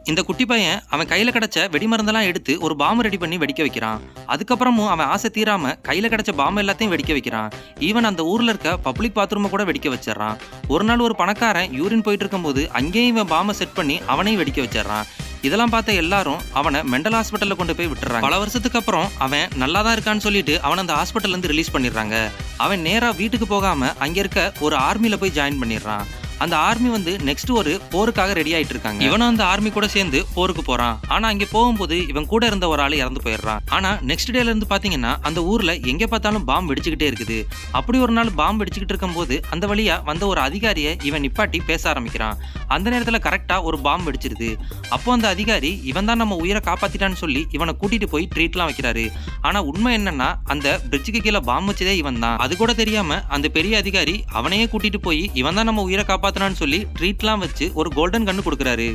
இந்த குட்டி பையன் அவன் கையில கிடைச்ச வெடிமருந்தெல்லாம் எடுத்து ஒரு பாம்பு ரெடி பண்ணி வெடிக்க வைக்கிறான். அதுக்கப்புறமும் அவன் ஆசை தீராம கையில கிடைச்ச பாம்பு எல்லாத்தையும் வெடிக்க வைக்கிறான். ஈவன் அந்த ஊர்ல இருக்க பப்ளிக் பாத்ரூமை கூட வெடிக்க வச்சிடறான். ஒரு நாள் ஒரு பணக்காரன் யூரின் போயிட்டு இருக்கும்போது அங்கேயும் இவன் பாம்பை செட் பண்ணி அவனையும் வெடிக்க வச்சிடறான். இதெல்லாம் பார்த்த எல்லாரும் அவனை மெண்டல் ஹாஸ்பிட்டல்ல கொண்டு போய் விட்டுறாங்க. பல வருஷத்துக்கு அப்புறம் அவன் நல்லா தான் இருக்கான்னு சொல்லிட்டு அவன் அந்த ஹாஸ்பிட்டல்ல இருந்து ரிலீஸ் பண்ணிடுறாங்க. அவன் நேரா வீட்டுக்கு போகாம அங்க இருக்க ஒரு ஆர்மில போய் ஜாயின் பண்ணிடுறான். அந்த ஆர்மி வந்து நெக்ஸ்ட் ஒரு போருக்காக ரெடி ஆயிட்டு இருக்காங்க. இவனும் அந்த ஆர்மி கூட சேர்ந்து போருக்கு போறான். ஆனா அங்க போகும்போது இவன் கூட இருந்த ஒரு ஆளு இறந்து போயிடுறான். ஆனா நெக்ஸ்ட் டேல இருந்து பாத்தீங்கன்னா அந்த ஊர்ல எங்க பார்த்தாலும் பாம்பு வெடிச்சுக்கிட்டே இருக்குது. அப்படி ஒரு நாள் பாம்பு வெடிச்சுக்கிட்டு இருக்கும்போது அந்த வழியா வந்த ஒரு அதிகாரியை இவன் நிப்பாட்டி பேச ஆரம்பிக்கிறான். அந்த நேரத்துல கரெக்டா ஒரு பாம்பு வெடிச்சிருது. அப்போ அந்த அதிகாரி இவன் தான் நம்ம உயிரை காப்பாத்திட்டான்னு சொல்லி இவனை கூட்டிட்டு போய் ட்ரீட்லாம் வைக்கிறாரு. ஆனா உண்மை என்னன்னா அந்த பிரிட்ஜுக்கு கீழே பாம்பு வச்சதே இவன் தான். அது கூட தெரியாம அந்த பெரிய அதிகாரி அவனையே கூட்டிட்டு போய் இவன் தான் நம்ம உயிரை காப்பாத்தினான்னு சொல்லி ட்ரீட்லாம் வச்சு ஒரு கோல்டன் கன்னு கொடுக்குறாரு.